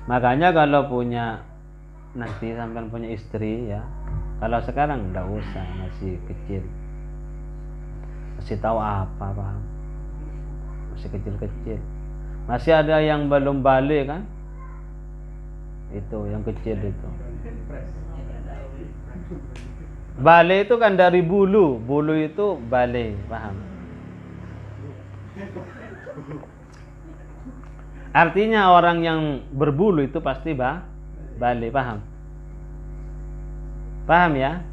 Makanya kalau punya nanti sampai punya istri ya, kalau sekarang enggak usah, masih kecil, masih tahu apa, paham, masih kecil-kecil, masih ada yang belum balik kan, itu yang kecil itu. Balik itu kan dari bulu, bulu itu balik, paham. Artinya orang yang berbulu itu pasti balik, paham? Paham ya?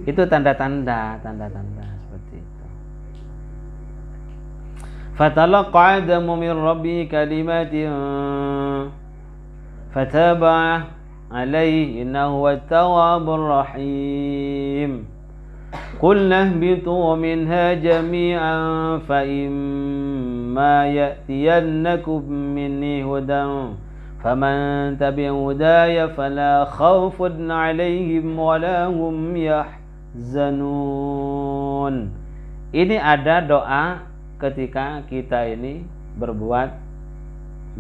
Itu tanda-tanda seperti itu. Fatalaqa Adamu min Rabbi kalimatin fataba alaihi innahu at-tawwabur rahim. Qulna ihbitu minha jami'an fa imma ya'tiyannakum minni hudan faman tabi'a hudaya fala khawfun 'alaihim wa la hum yahzanun. Ini ada doa ketika kita ini berbuat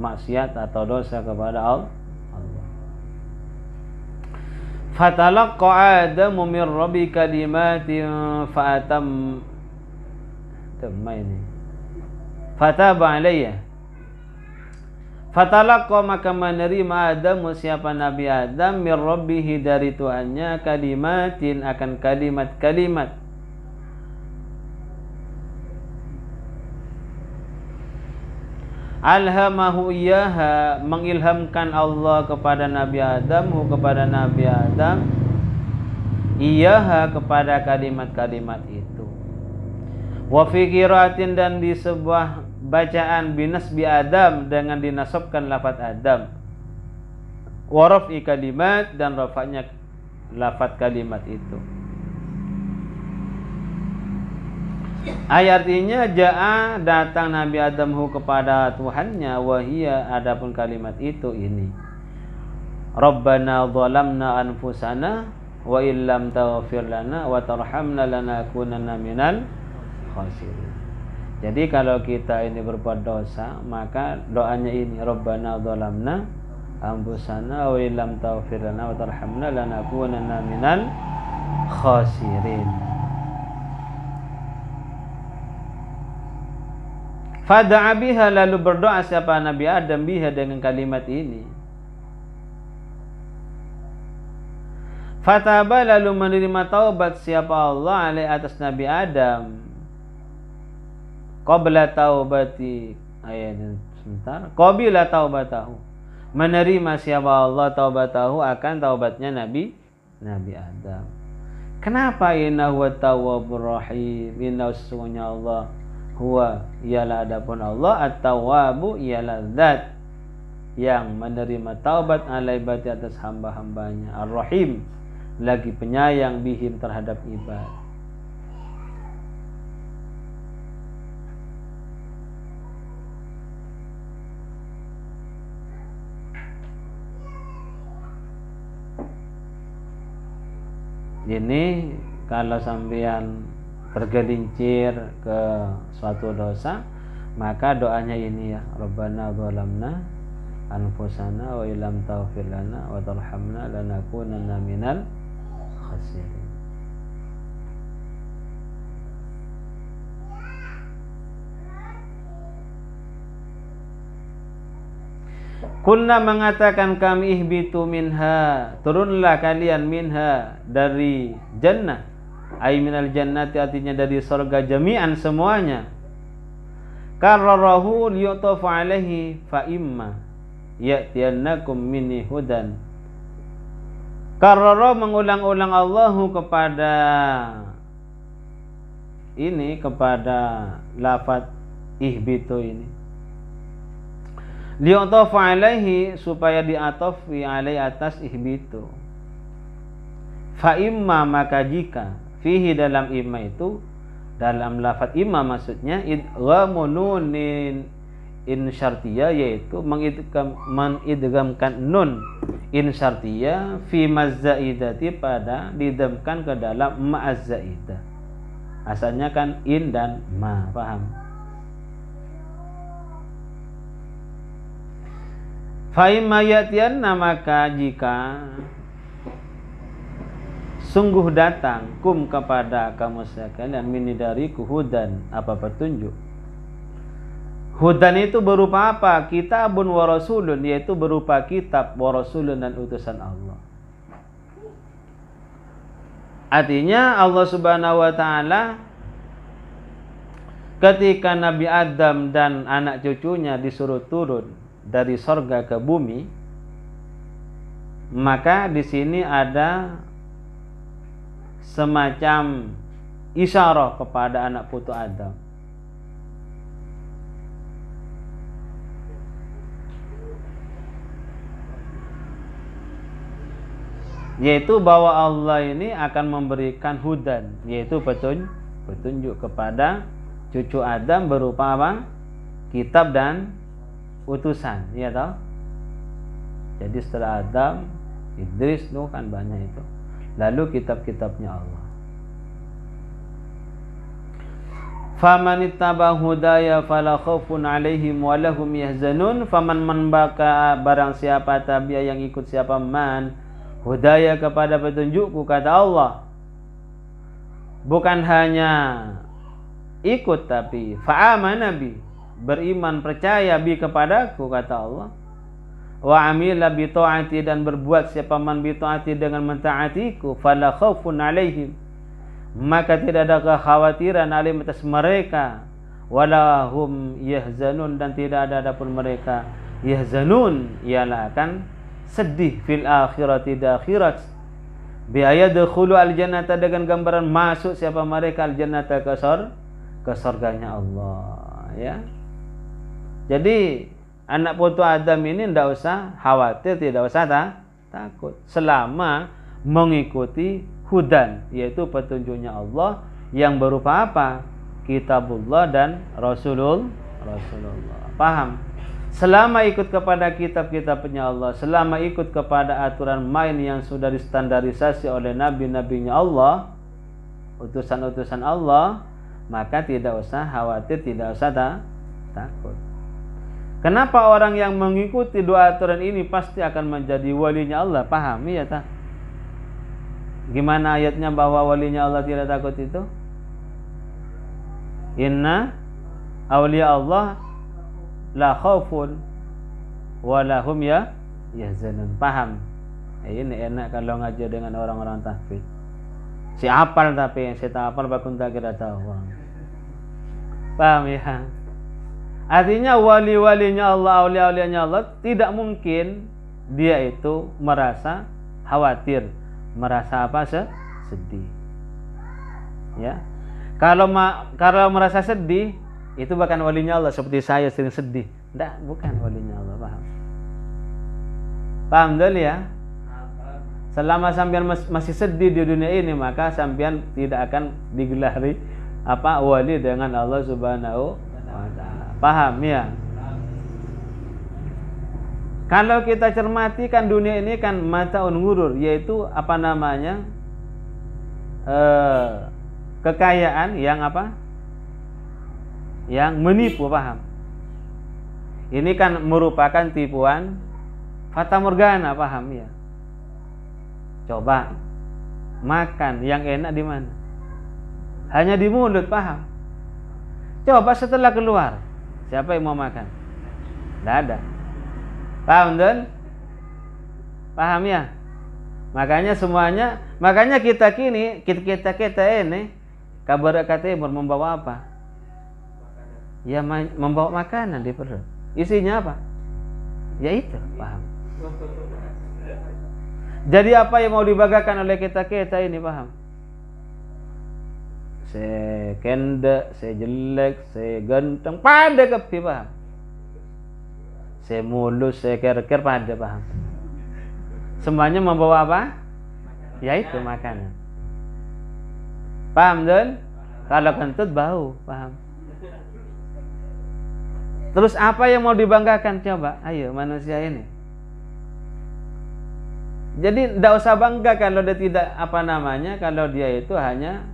maksiat atau dosa kepada Allah. Fatalaqa Adamu min Rabbi kalimatin fa'atam fataba alayya. Fatalaqa maka menerima Adamu siapa Nabi Adam min Rabbihi dari Tuhannya kalimatin akan kalimat-kalimat. Alhamahu iyaha, mengilhamkan Allah kepada Nabi Adam, iyaha kepada kalimat-kalimat itu. Wa fi qiraatin, dan di sebuah bacaan binasbi Adam dengan dinasabkan lafaz Adam. Wa raf'i kalimat, dan rafa'nya lafaz kalimat itu. Artinya ja'a datang Nabi Adamhu kepada Tuhannya, wahia adapun kalimat itu ini. Rabbana zalamna anfusana wa illam taghfir lana wa tarhamna lanakunanna minal khasirin. Jadi kalau kita ini berbuat dosa, maka doanya ini, Rabbana zalamna anfusana wa illam taghfir lana wa tarhamna lanakunanna minal khasirin. Fada'a biha, lalu berdoa siapa Nabi Adam biha dengan kalimat ini. Fataba, lalu menerima taubat siapa Allah alaihi atas Nabi Adam. Qabla taubati, qabila taubatahu, menerima siapa Allah taubatahu akan taubatnya Nabi Adam. Kenapa? Innahu at-tawwabur rahim, innahu sesungguhnya Allah, huwa ialah adapun Allah, at-tawwabu ialah zat yang menerima taubat ala ibadi atas hamba-hambanya, ar-rahim lagi penyayang bihim terhadap ibad. Ini kalau sampean tergelincir ke suatu dosa, maka doanya ini ya, Rabbana zalamna anfusana wa illam taghfir lana wa tarhamna lanakunanna minal khasirin. Kulna, mengatakan kami, ihbitu minha, turunlah kalian, minha dari jannah, ay minal jannati, artinya dari surga, jami'an semuanya. Karrarahu liyutafu alaihi fa imma ya'tiyannakum minni hudan. Karrara, mengulang-ulang Allahu kepada ini, kepada lafaz ihbitu ini. Liyutafu alaihi, supaya diatofi alaihi atas ihbitu. Fa imma, maka jika, fihi dalam imma itu, dalam lafaz imma maksudnya idghamu nunin in syartiyah, yaitu mengidghamkan nun in syartiyah fi mazzaidati, pada didamkan ke dalam ma'azzaidah. Asalnya kan in dan ma, paham? Fa imma ya'tiyanna, maka jika sungguh datang kum kepada kamu sekalian mini dariku hudan, apa petunjuk. Hudan itu berupa apa? Kitabun wa rasulun, yaitu berupa kitab, wa rasulun, dan utusan Allah. Artinya Allah Subhanahu wa taala ketika Nabi Adam dan anak cucunya disuruh turun dari sorga ke bumi, maka di sini ada semacam isyarah kepada anak putu Adam. Yaitu bahwa Allah ini akan memberikan hudan, yaitu petunjuk kepada cucu Adam berupa apa? Kitab dan utusan, ya toh? Jadi setelah Adam, Idris, Nuh, kan banyak itu. Lalu kitab-kitabnya Allah. Faman ittaba hudaya fala khaufun 'alaihim wa lahum yahzanun. Faman baka, barang siapa tabi'a yang ikut siapa man hudaya kepada petunjukku, kata Allah. Bukan hanya ikut tapi fa'amana bi, beriman percaya bi kepadaku, kata Allah. Wa amila bi ta'ati, dan berbuat siapa man bi ta'ati dengan mentaatiku, fala khaufun 'alaihim, maka tidak ada kekhawatiran alaihim atas mereka, wala hum yahzanun, dan tidak ada pun mereka yahzanun, ialah akan sedih, fil akhirati, di akhirat, bi ayadkhulu al jannata, dengan gambaran masuk siapa mereka al jannata, ke surganya Allah, ya. Jadi anak putu Adam ini tidak usah khawatir, tidak usah takut selama mengikuti hudan, yaitu petunjuknya Allah yang berupa apa? Kitabullah dan Rasulullah. Paham? Selama ikut kepada kitab-kitabnya Allah, selama ikut kepada aturan main yang sudah distandarisasi oleh nabi-nabinya Allah, utusan-utusan Allah, maka tidak usah khawatir, tidak usah takut. Kenapa orang yang mengikuti dua aturan ini pasti akan menjadi walinya Allah? Pahami ya tak? Gimana ayatnya bahwa walinya Allah tidak takut itu? Inna awliya Allah la khaufun wa lahum yahzanun. Paham? Ini enak kalau ngajar dengan orang-orang tahfidz. Si hafal, tapi yang saya tak hafal bakun tak kira tahu. Paham ya? Artinya wali-walinya Allah, aulia-aulianya Allah, tidak mungkin dia itu merasa khawatir, merasa apa? Sedih. Ya. Kalau merasa sedih, itu bukan walinya Allah, seperti saya sering sedih. Tidak, bukan walinya Allah, paham? Paham dulu ya? Selama sampean masih sedih di dunia ini, maka sampean tidak akan digelari apa wali dengan Allah Subhanahu wa taala. Paham ya? Kalau kita cermati kan dunia ini kan mataun ghurur, yaitu apa namanya? Kekayaan yang apa? Yang menipu, paham? Ini kan merupakan tipuan fata morgana, paham ya? Coba makan yang enak di mana? Hanya di mulut, paham? Coba setelah keluar, siapa yang mau makan? Tidak ada. Paham dan? Paham ya? Makanya semuanya, makanya kita ini kabar timur membawa apa? Ya membawa makanan di perut. Isinya apa? Ya itu, paham? Jadi apa yang mau dibanggakan oleh kita ini, paham? Saya kende, saya jelek, saya ganteng, pada kepi, paham? Saya mulus, saya ker-ker, pada, paham? Semuanya membawa apa? Ya itu makanan. Paham dan? Kalau kentut bau, paham? Terus apa yang mau dibanggakan? Coba, ayo manusia ini. Jadi tidak usah bangga kalau dia tidak apa namanya, kalau dia itu hanya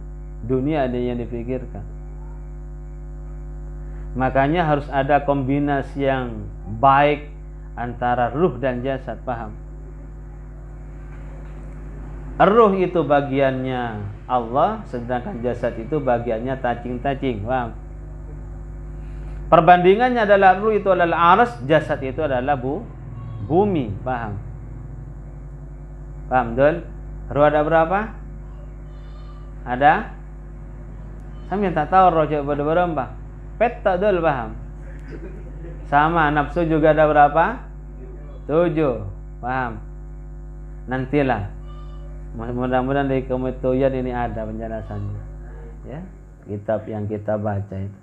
dunia ada yang dipikirkan. Makanya harus ada kombinasi yang baik antara ruh dan jasad, paham? Ruh itu bagiannya Allah, sedangkan jasad itu bagiannya tacing-tacing, paham? Perbandingannya adalah ruh itu adalah aras, jasad itu adalah bumi, paham? Paham, Dul? Ruh ada berapa? Ada? Sampai tak tahu roh coba berapa? Pet tak, Dul, paham? Sama, nafsu juga ada berapa? 7, paham? Nantilah. Mudah-mudahan dari kemudian ini ada penjelasannya. Ya, kitab yang kita baca itu.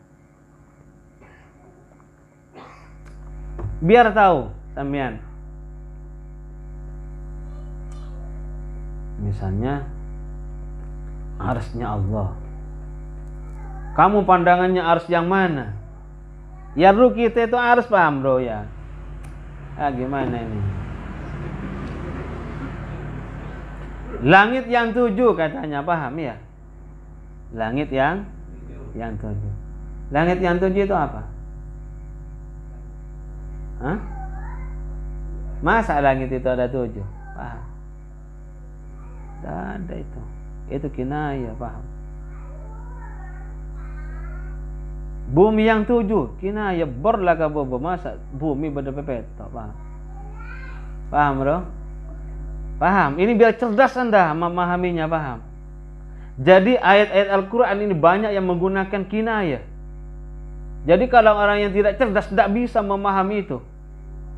Biar tahu sampean. Misalnya arsy-nya Allah. Kamu pandangannya arsy yang mana? Ya ruh kita itu arsy, paham bro ya? Gimana ini? Langit yang 7 katanya, paham ya? Langit yang 7. Langit yang 7 itu apa? Hah? Masa langit itu ada 7? Paham? Tidak ada itu. Itu kinayah, paham? Bumi yang 7 kinayah berlaga bobo, masa bumi berdepet, paham? Paham bro? Paham? Ini biar cerdas Anda memahaminya, paham? Jadi ayat-ayat Al-Quran ini banyak yang menggunakan kinayah. Jadi kalau orang yang tidak cerdas tidak bisa memahami itu,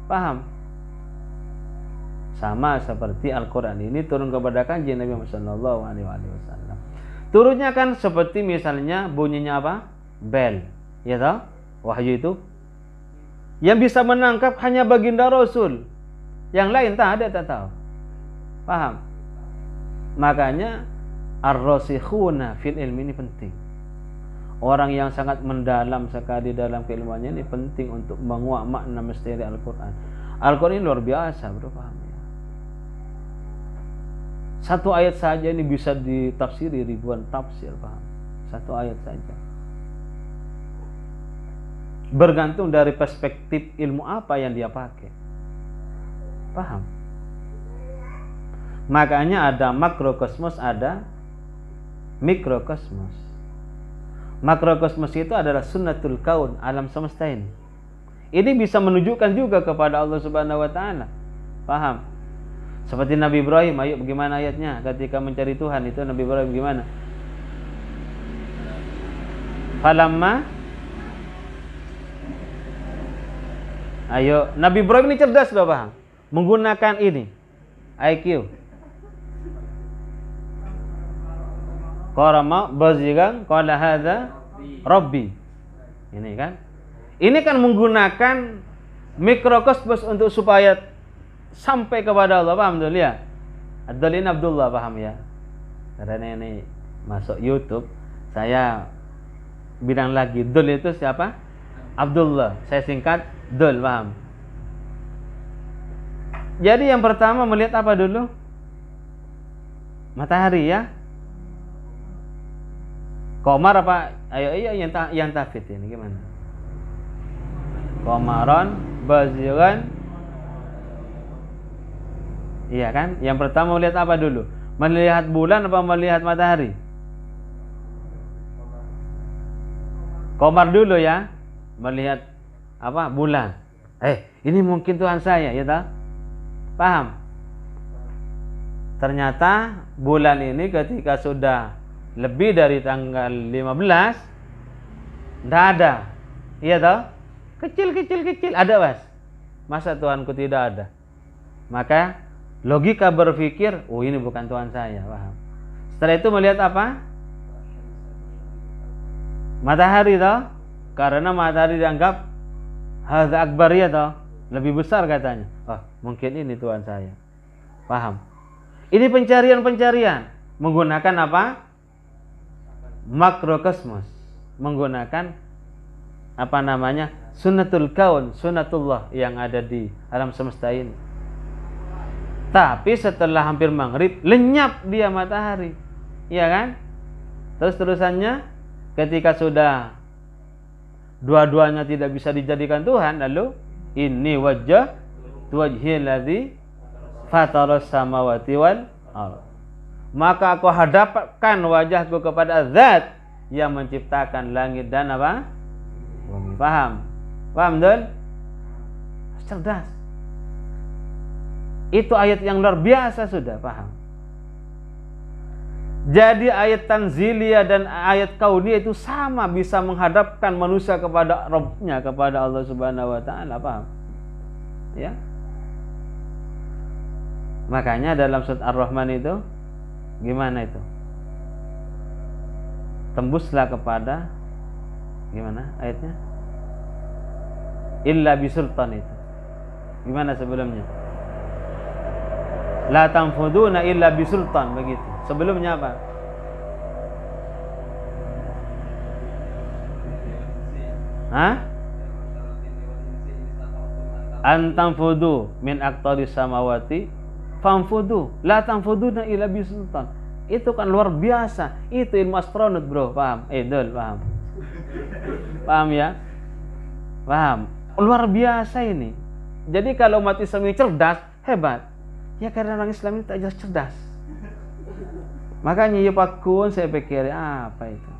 paham? Sama seperti Al-Quran ini turun kepada kanjeng Nabi Muhammad SAW. Turunnya kan seperti misalnya bunyinya apa? Bel, ya tahu? Wahyu itu yang bisa menangkap hanya baginda Rasul, yang lain tak ada, tak tahu. Paham? Makanya ar-rasikhuna fil ilmi ini penting. Orang yang sangat mendalam sekali dalam keilmuannya ini penting untuk menguak makna misteri Al-Quran. Al-Quran ini luar biasa, bro, paham ya? Satu ayat saja ini bisa ditafsiri ribuan tafsir, paham? Satu ayat saja. Bergantung dari perspektif ilmu apa yang dia pakai. Paham? Makanya ada makrokosmos, ada mikrokosmos. Makrokosmos itu adalah sunnatul kaun, alam semesta ini. Ini bisa menunjukkan juga kepada Allah Subhanahu wa taala. Paham? Seperti Nabi Ibrahim, ayo bagaimana ayatnya ketika mencari Tuhan itu Nabi Ibrahim gimana? Falamma, ayo, Nabi Ibrahim ini cerdas loh, paham? Menggunakan ini IQ. Qarama bazigan qala hadza rabbi. Ini kan? Ini kan menggunakan mikrokosmos untuk supaya sampai kepada Allah, paham dulu ya? Ad-Dalin Abdullah, paham ya? Karena ini masuk YouTube, saya bilang lagi Dul itu siapa? Abdullah. Saya singkat Dul, paham? Jadi yang pertama melihat apa dulu? Matahari ya. Komar apa? Ayo yang tafid ini gimana? Komaron baziran. Iya kan? Yang pertama melihat apa dulu? Melihat bulan apa melihat matahari? Komar dulu ya. Melihat apa? Bulan. Ini mungkin Tuhan saya, ya tak? Paham? Ternyata bulan ini ketika sudah lebih dari tanggal 15 tidak ada. Iya toh? Kecil ada, Mas. Masa Tuhanku tidak ada? Maka logika berpikir, oh ini bukan Tuhan saya, paham? Setelah itu melihat apa? Matahari toh? Karena matahari dianggap hadza akbar, ya toh? Lebih besar katanya. Oh, mungkin ini Tuhan saya. Paham? Ini pencarian menggunakan apa? Makrokosmos, menggunakan apa namanya? Sunnatul kaun, sunnatullah yang ada di alam semesta ini. Tapi setelah hampir maghrib lenyap dia matahari. Iya kan? Terus terusannya ketika sudah dua-duanya tidak bisa dijadikan Tuhan, lalu ini wajah wajhil ladzi fataras samawati wal ardh. Maka aku hadapkan wajahku kepada zat yang menciptakan langit dan apa? Bumi. Paham? Paham, Dul? Cerdas. Itu ayat yang luar biasa sudah, paham? Jadi ayat tanziliyah dan ayat kauniyah itu sama, bisa menghadapkan manusia kepada Rabbnya, kepada Allah Subhanahu wa taala, paham? Ya. Makanya dalam surat Ar-Rahman itu gimana itu? Tembuslah kepada gimana ayatnya? Illa bisultan itu. Gimana sebelumnya? La tanfuduna illa bisultan, begitu. Sebelumnya apa? Hah? Antanfudu min aqtaris samawati fanfudu la tanfuduna illa bisultan. Itu kan luar biasa. Itu ilmu astronot, bro. Paham? Dul, paham? Paham ya? Paham? Luar biasa ini. Jadi kalau umat Islam ini cerdas, hebat. Ya karena orang Islam ini tak jelas cerdas. Makanya ya pakun saya pikir apa itu.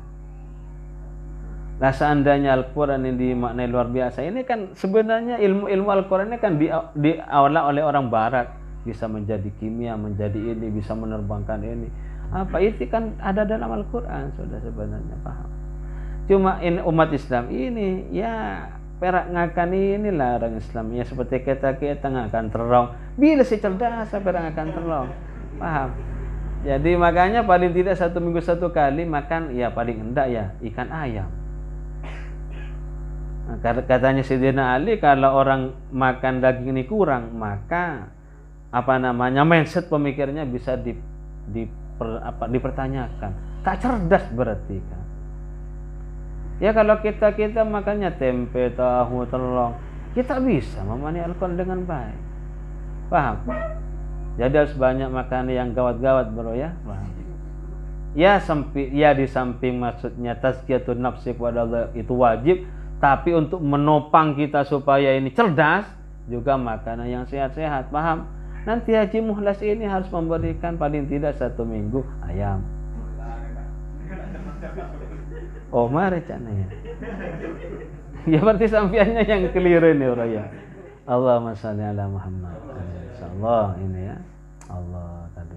Nah seandainya Al-Quran ini dimaknai luar biasa, ini kan sebenarnya ilmu Al-Quran ini kan diolah oleh orang Barat, bisa menjadi kimia, menjadi ini, bisa menerbangkan ini. Apa itu kan ada dalam Al-Quran sudah sebenarnya, paham. Cuma umat Islam ini ya perak ngakan inilah orang Islam ya, seperti kita ngakan terong. Bila si cerdas perak ngakan terong, paham. Jadi makanya paling tidak 1 minggu 1 kali makan ya paling hendak ya ikan ayam. Nah, katanya Sayyidina Ali kalau orang makan daging ini kurang, maka mindset pemikirnya bisa dipertanyakan. Tak cerdas berarti kan. Ya kalau kita makannya tempe, tahu, telur, kita bisa memahami Al-Quran dengan baik. Paham? Jadi harus banyak makan yang gawat-gawat, bro ya. Paham? Ya di samping maksudnya tazkiyatun nafsi kepada Allah itu wajib, tapi untuk menopang kita supaya ini cerdas juga makanan yang sehat-sehat, paham? Nanti Haji Mukhlas ini harus memberikan paling tidak 1 minggu ayam. Oh mari cana ya. Ya berarti sampiannya yang keliru ini orang ya. Allahumma shalli ala Muhammad. Insyaallah ini ya. Allah tadi.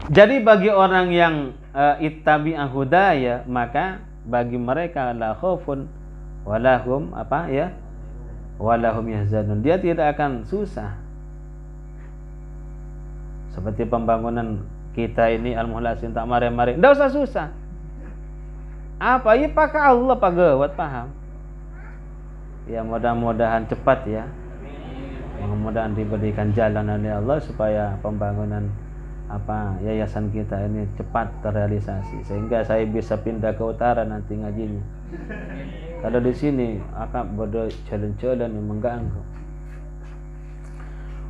Jadi bagi orang yang ittabi'ah hudaya, maka bagi mereka la khaufun walahum walahum yahzanun. Dia tidak akan susah. Seperti pembangunan kita ini Al-Muhlasin tak mare-mare. Enggak usah susah. Apa? Ya pakai Allah pagawat, paham? Ya mudah-mudahan cepat ya. Mudah-mudahan diberikan jalan oleh Allah supaya pembangunan yayasan kita ini cepat terrealisasi sehingga saya bisa pindah ke utara nanti ngajinya. Kalau di sini akan bodoh jalan-jalan yang mengganggu.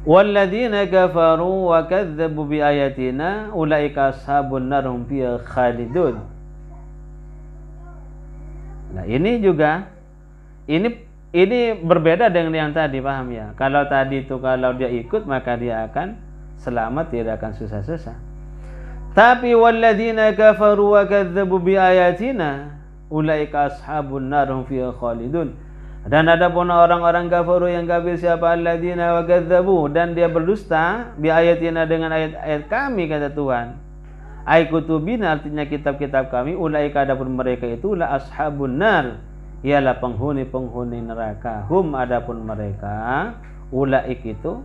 Walladzina kafaru wa kadzdzabu bi ayatina ulaika ashabun nar hum fiha khalidun. Nah, ini juga ini berbeda dengan yang tadi, paham ya? Kalau tadi itu kalau dia ikut maka dia akan selamat, tidak akan susah-susah. Tapi walladzina kafaru wa kadzdzabu bi ayatina ulaika ashabun nar hum fiha khalidun. Dan ada pun orang-orang kafir yang kafir siapa alladzina wa kadzdzabu, dan dia berdusta bi ayatina dengan ayat-ayat kami, kata Tuhan. Ai kutubina artinya kitab-kitab kami, ulaika adapun mereka itulah ashabun nar, ialah penghuni-penghuni neraka. Hum adapun mereka ulaik itu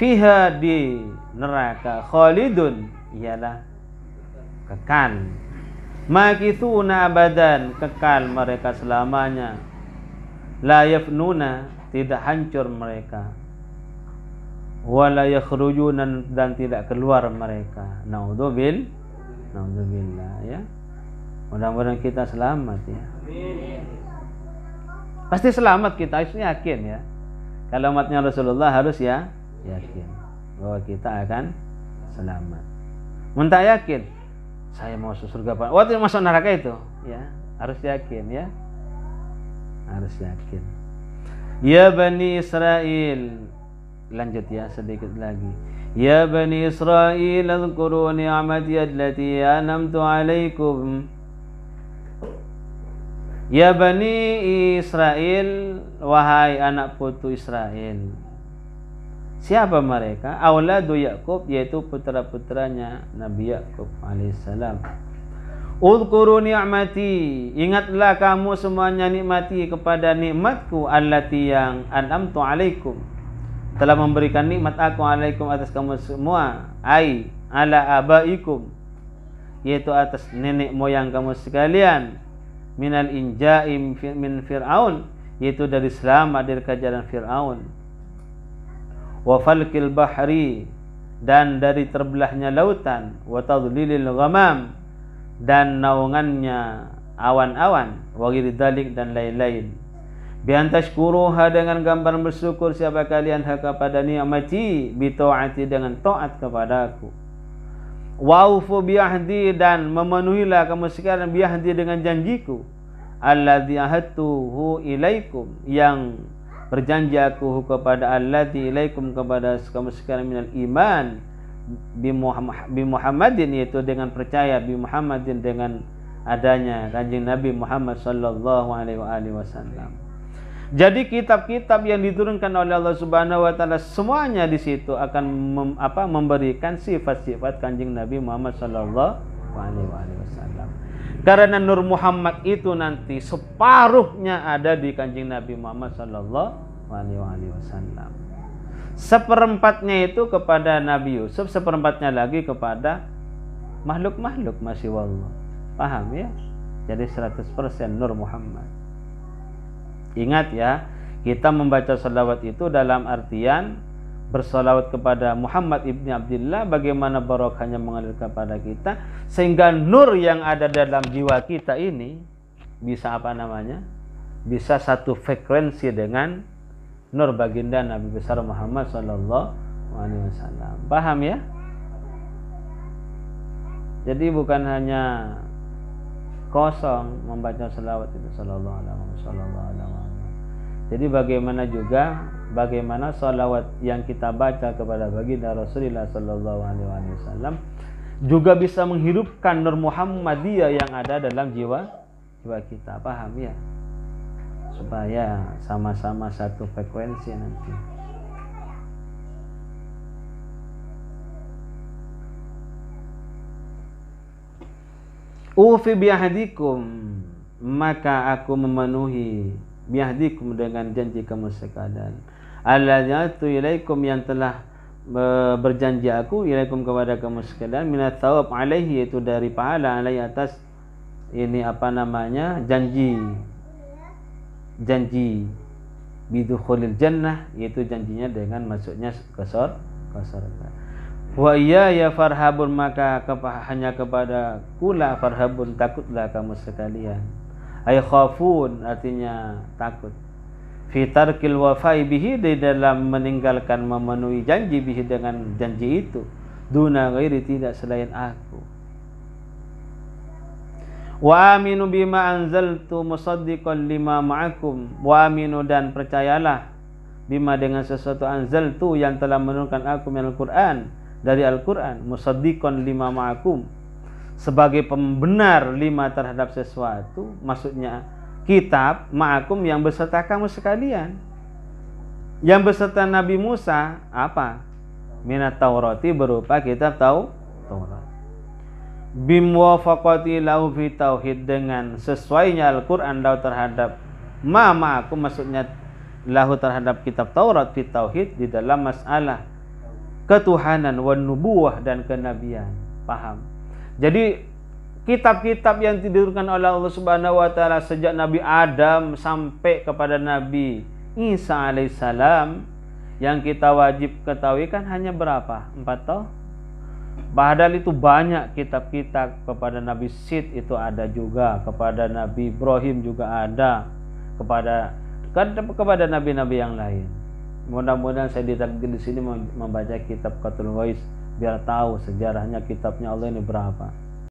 fiha di neraka khalidun, ialah kekal. Makithuna abadan, kekal mereka selamanya. La yafnuna, tidak hancur mereka. Wala yakhrujuna, dan tidak keluar mereka. Naudzubillah ya. Mudah-mudahan kita selamat ya. Pasti selamat kita, harus yakin ya. Kalau umatnya Rasulullah harus ya yakin bahwa kita akan selamat. Muntah yakin, saya mau masuk surga Pak. Waktu masuk neraka itu ya, harus yakin ya. Harus yakin. Ya Bani Israel, lanjut ya sedikit lagi. Ya Bani Israel, adhkuru ni'mati allati an'amtu 'alaikum. Ya Bani Israel, wahai anak putu Israel. Siapa mereka? Auladu Yakub, yaitu putra-putranya Nabi Yakub alaihissalam. Udhkuru ni'mati, ingatlah kamu semuanya nikmati kepada nikmatku allati yang an'amtu alaikum, telah memberikan nikmat aku alaikum atas kamu semua, ai ala abaikum, yaitu atas nenek moyang kamu sekalian, minal inja'i min Fir'aun, yaitu dari selamat dari kejaran Fir'aun, wa falkil bahri, dan dari terbelahnya lautan, wa tadlilil ghamam, dan naungannya awan-awan, wa ghairidalik, dan lain-lain. Bi antashkuruha, dengan gambar bersyukur siapa kalian kepada nikmati, bi taati, dengan taat kepadaku. Wa ufu bi ahdi, dan memenuhilah kamu sekalian bi ahdi, dengan janjiku, alladzi ahadtuhu ilaikum, yang berjanji aku kepada alladzi ilaikum, kepada kamu sekalian, minal iman bi Muhammadin, yaitu dengan percaya bi Muhammadin, dengan adanya Kanjeng Nabi Muhammad sallallahu alaihi wasallam. Jadi kitab-kitab yang diturunkan oleh Allah Subhanahu wa taala semuanya di situ akan memberikan sifat-sifat Kanjeng Nabi Muhammad sallallahu alaihi wasallam. Karena Nur Muhammad itu nanti separuhnya ada di Kanjeng Nabi Muhammad sallallahu alaihi wasallam. Seperempatnya itu kepada Nabi Yusuf, seperempatnya lagi kepada makhluk-makhluk, masya Allah. Paham ya? Jadi 100% Nur Muhammad. Ingat ya, kita membaca salawat itu dalam artian bersalawat kepada Muhammad ibni Abdullah, bagaimana barokahnya mengalir kepada kita, sehingga nur yang ada dalam jiwa kita ini bisa apa namanya? Bisa satu frekuensi dengan nur baginda Nabi besar Muhammad sallallahu alaihi wasallam. Paham ya? Jadi bukan hanya kosong membaca selawat itu sallallahu alaihi wasallam. Jadi bagaimana salawat yang kita baca kepada baginda Rasulullah sallallahu alaihi wasallam juga bisa menghidupkan nur Muhammadiyah yang ada dalam jiwa kita. Paham ya? Supaya sama-sama satu frekuensi nanti. Ufi biahdikum, maka aku memenuhi biahdikum, dengan janji kamu sekalian. Alladzatu ilaikum, yang telah berjanji aku ilaikum kepada kamu sekalian, minat thawab alaihi, yaitu dari pahala alaihi atas ini apa namanya, janji bidukhulil jannah, yaitu janjinya dengan masuknya ke surga. Wa iya ya farhabun, maka hanya kepada kula farhabun, takutlah kamu sekalian. Ay khafun, artinya takut. Fi tarkil wafai bihi, di dalam meninggalkan memenuhi janji bihi, dengan janji itu, duna ghairi, tidak selain aku. Wa aminu bima anzaltu musaddiqan lima ma'akum, wa aminu, dan percayalah, bima, dengan sesuatu, anzaltu, yang telah menurunkan aku minal Qur'an, dari Al-Qur'an, musaddiqan lima ma'akum, sebagai pembenar lima terhadap sesuatu, maksudnya kitab ma'akum, yang beserta kamu sekalian. Yang beserta Nabi Musa apa? Minat Taurati, berupa kitab Taurat. Bimuwafaqati lahu fi tauhid, dengan sesuainya Al-Qur'an lahu terhadap ma'akum, maksudnya lahu terhadap kitab Taurat, fi tauhid, di dalam masalah ketuhanan, wan nubuwah, dan kenabian. Paham? Jadi kitab-kitab yang diturunkan oleh Allah Subhanahu wa taala sejak Nabi Adam sampai kepada Nabi Isa alaihissalam, yang kita wajib ketahui kan hanya berapa? 4 toh? Padahal itu banyak kitab-kitab. Kepada Nabi Sid itu ada juga, kepada Nabi Ibrahim juga ada, kepada nabi-nabi yang lain. Mudah-mudahan saya ditakdir di sini membaca kitab Qatul Wais biar tahu sejarahnya kitabnya Allah ini berapa.